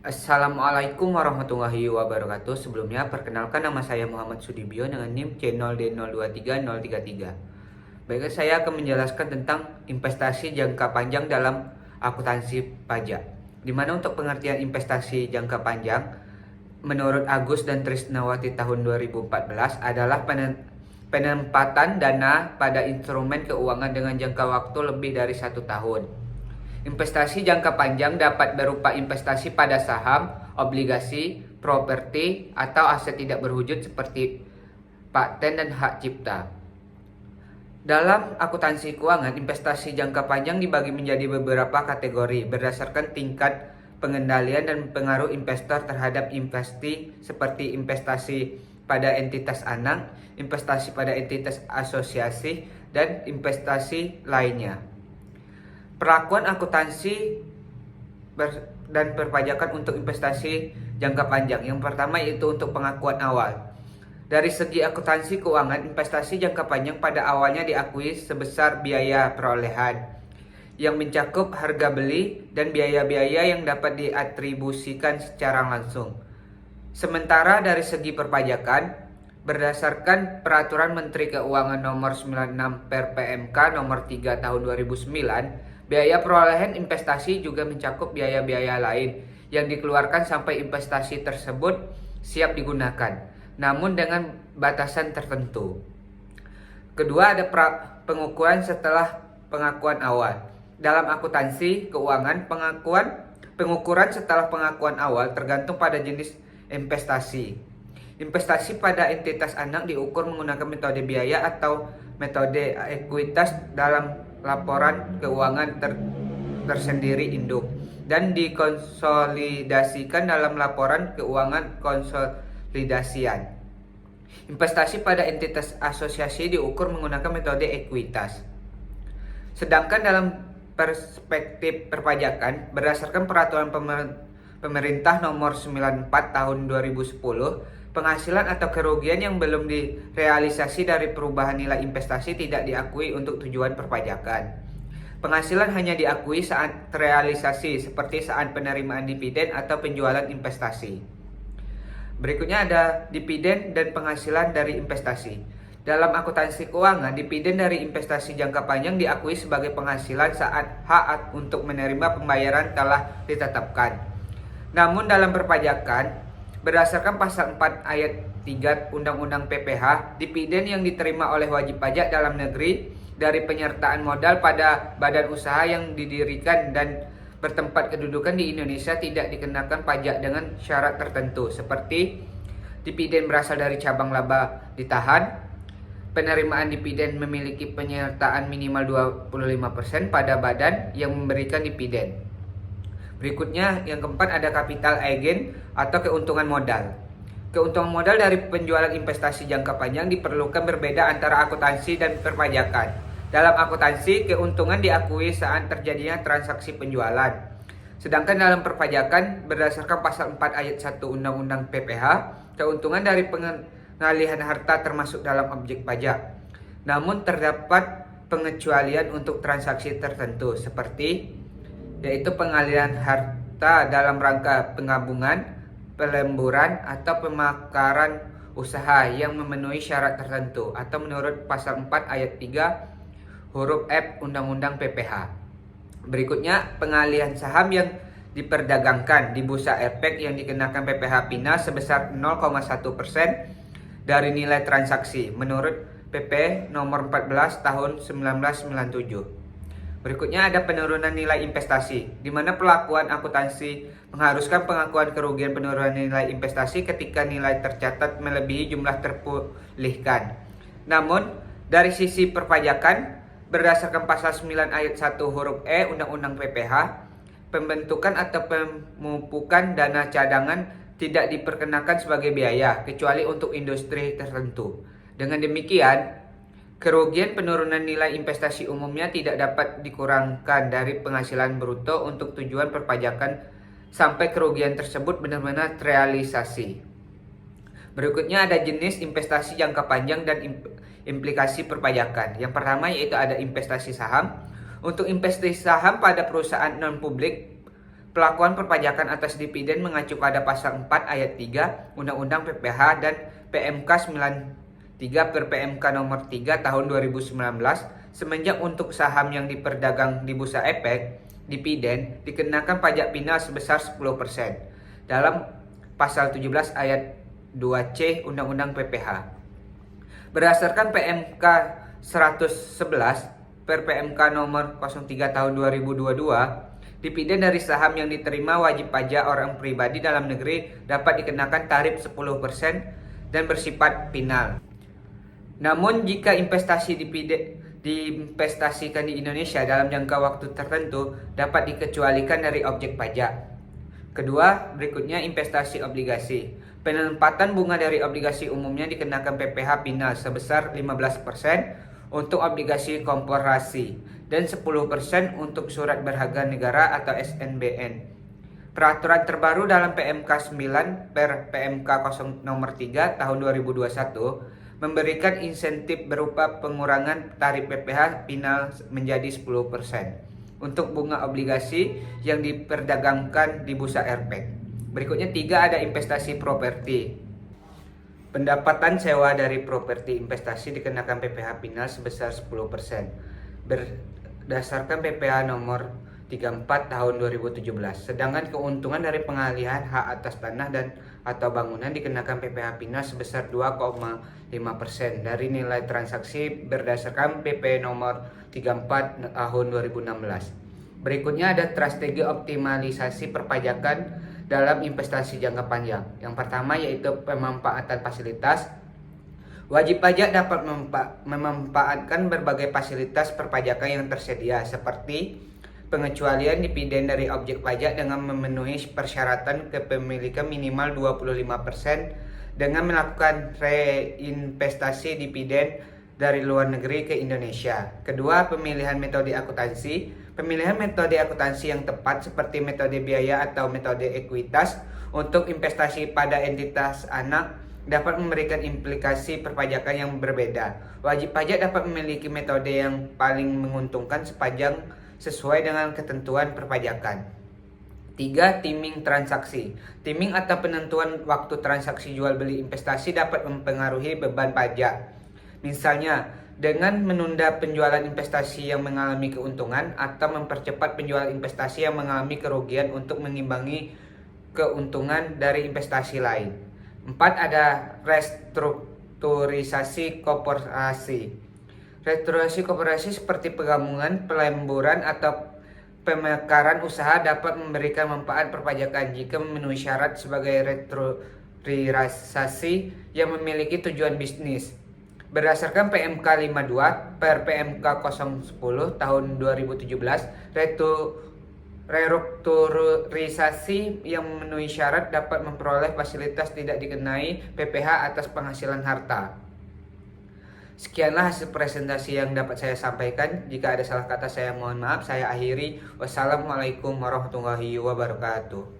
Assalamualaikum warahmatullahi wabarakatuh. Sebelumnya perkenalkan, nama saya Muhammad Sudibyo dengan NIM C0D023033. Baiklah, saya akan menjelaskan tentang investasi jangka panjang dalam akuntansi pajak. Di mana untuk pengertian investasi jangka panjang menurut Agus dan Trisnawati tahun 2014 adalah penempatan dana pada instrumen keuangan dengan jangka waktu lebih dari 1 tahun. Investasi jangka panjang dapat berupa investasi pada saham, obligasi, properti, atau aset tidak berwujud seperti paten dan hak cipta. Dalam akuntansi keuangan, investasi jangka panjang dibagi menjadi beberapa kategori berdasarkan tingkat pengendalian dan pengaruh investor terhadap investasi, seperti investasi pada entitas anak, investasi pada entitas asosiasi, dan investasi lainnya. Perlakuan akuntansi dan perpajakan untuk investasi jangka panjang. Yang pertama yaitu untuk pengakuan awal. Dari segi akuntansi keuangan, investasi jangka panjang pada awalnya diakui sebesar biaya perolehan yang mencakup harga beli dan biaya-biaya yang dapat diatribusikan secara langsung. Sementara dari segi perpajakan, berdasarkan Peraturan Menteri Keuangan Nomor 96 per PMK Nomor 3 Tahun 2009, biaya perolehan investasi juga mencakup biaya-biaya lain yang dikeluarkan sampai investasi tersebut siap digunakan, namun dengan batasan tertentu. Kedua, ada pengukuran setelah pengakuan awal. Dalam akuntansi keuangan, pengukuran setelah pengakuan awal tergantung pada jenis investasi. Investasi pada entitas anak diukur menggunakan metode biaya atau metode ekuitas dalam laporan keuangan tersendiri induk dan dikonsolidasikan dalam laporan keuangan konsolidasian. Investasi pada entitas asosiasi diukur menggunakan metode ekuitas. Sedangkan dalam perspektif perpajakan, berdasarkan Peraturan Pemerintah Nomor 94 Tahun 2010, penghasilan atau kerugian yang belum direalisasi dari perubahan nilai investasi tidak diakui untuk tujuan perpajakan. Penghasilan hanya diakui saat terrealisasi, seperti saat penerimaan dividen atau penjualan investasi. Berikutnya ada dividen dan penghasilan dari investasi. Dalam akuntansi keuangan, dividen dari investasi jangka panjang diakui sebagai penghasilan saat hak untuk menerima pembayaran telah ditetapkan. Namun dalam perpajakan, berdasarkan pasal 4 ayat 3 Undang-Undang PPH, dividen yang diterima oleh wajib pajak dalam negeri dari penyertaan modal pada badan usaha yang didirikan dan bertempat kedudukan di Indonesia tidak dikenakan pajak dengan syarat tertentu, seperti dividen berasal dari cabang laba ditahan, penerimaan dividen memiliki penyertaan minimal 25% pada badan yang memberikan dividen. Berikutnya, yang keempat ada capital gain atau keuntungan modal. Keuntungan modal dari penjualan investasi jangka panjang diperlukan berbeda antara akuntansi dan perpajakan. Dalam akuntansi, keuntungan diakui saat terjadinya transaksi penjualan. Sedangkan dalam perpajakan, berdasarkan pasal 4 ayat 1 Undang-Undang PPH, keuntungan dari pengalihan harta termasuk dalam objek pajak. Namun terdapat pengecualian untuk transaksi tertentu, seperti yaitu pengalihan harta dalam rangka penggabungan, pelemburan, atau pemekaran usaha yang memenuhi syarat tertentu atau menurut pasal 4 ayat 3 huruf F Undang-Undang PPH. Berikutnya, pengalihan saham yang diperdagangkan di Bursa Efek yang dikenakan PPH PINA sebesar 0,1% dari nilai transaksi menurut PP nomor 14 tahun 1997. Berikutnya ada penurunan nilai investasi, di mana pelakuan akuntansi mengharuskan pengakuan kerugian penurunan nilai investasi ketika nilai tercatat melebihi jumlah terpulihkan. Namun, dari sisi perpajakan, berdasarkan pasal 9 ayat 1 huruf E Undang-Undang PPH, pembentukan atau pemupukan dana cadangan tidak diperkenakan sebagai biaya, kecuali untuk industri tertentu. Dengan demikian, kerugian penurunan nilai investasi umumnya tidak dapat dikurangkan dari penghasilan bruto untuk tujuan perpajakan sampai kerugian tersebut benar-benar terrealisasi. Berikutnya ada jenis investasi jangka panjang dan implikasi perpajakan. Yang pertama yaitu ada investasi saham. Untuk investasi saham pada perusahaan non-publik, Pelakuan perpajakan atas dividen mengacu pada pasal 4 ayat 3 Undang-Undang PPH dan PMK 93 per PMK nomor 3 tahun 2019 semenjak untuk saham yang diperdagang di Bursa Efek, dividen dikenakan pajak final sebesar 10% dalam pasal 17 ayat 2C Undang-Undang PPH. Berdasarkan PMK 111 per PMK nomor 03 tahun 2022, dividen dari saham yang diterima wajib pajak orang pribadi dalam negeri dapat dikenakan tarif 10% dan bersifat final. Namun jika investasi dividen diinvestasikan di Indonesia dalam jangka waktu tertentu dapat dikecualikan dari objek pajak. Kedua, berikutnya investasi obligasi. Penempatan bunga dari obligasi umumnya dikenakan PPh final sebesar 15% untuk obligasi korporasi dan 10% untuk surat berharga negara atau SNBN. Peraturan terbaru dalam PMK 9 per PMK 0 nomor 3 tahun 2021 memberikan insentif berupa pengurangan tarif PPh final menjadi 10% untuk bunga obligasi yang diperdagangkan di Bursa Efek. Berikutnya 3 ada investasi properti. Pendapatan sewa dari properti investasi dikenakan PPh final sebesar 10% berdasarkan PPh nomor 34 tahun 2017. Sedangkan keuntungan dari pengalihan hak atas tanah dan atau bangunan dikenakan PPh final sebesar 2,5% dari nilai transaksi berdasarkan PP nomor 34 tahun 2016. Berikutnya ada strategi optimalisasi perpajakan dalam investasi jangka panjang. Yang pertama yaitu pemanfaatan fasilitas. Wajib pajak dapat memanfaatkan berbagai fasilitas perpajakan yang tersedia seperti pengecualian dividen dari objek pajak dengan memenuhi persyaratan kepemilikan minimal 25% dengan melakukan reinvestasi dividen dari luar negeri ke Indonesia. Kedua, pemilihan metode akuntansi. Pemilihan metode akuntansi yang tepat seperti metode biaya atau metode ekuitas untuk investasi pada entitas anak dapat memberikan implikasi perpajakan yang berbeda. Wajib pajak dapat memiliki metode yang paling menguntungkan sepanjang sesuai dengan ketentuan perpajakan. 3. Timing transaksi. Timing atau penentuan waktu transaksi jual beli investasi dapat mempengaruhi beban pajak. Misalnya, dengan menunda penjualan investasi yang mengalami keuntungan atau mempercepat penjualan investasi yang mengalami kerugian untuk mengimbangi keuntungan dari investasi lain. 4. Ada restrukturisasi korporasi. Restrukturisasi korporasi seperti penggabungan, pelemburan, atau pemekaran usaha dapat memberikan manfaat perpajakan jika memenuhi syarat sebagai restrukturisasi yang memiliki tujuan bisnis. Berdasarkan PMK 52 per PMK 010 tahun 2017, restrukturisasi yang memenuhi syarat dapat memperoleh fasilitas tidak dikenai PPh atas penghasilan harta. Sekianlah hasil presentasi yang dapat saya sampaikan. Jika ada salah kata saya mohon maaf. Saya akhiri. Wassalamualaikum warahmatullahi wabarakatuh.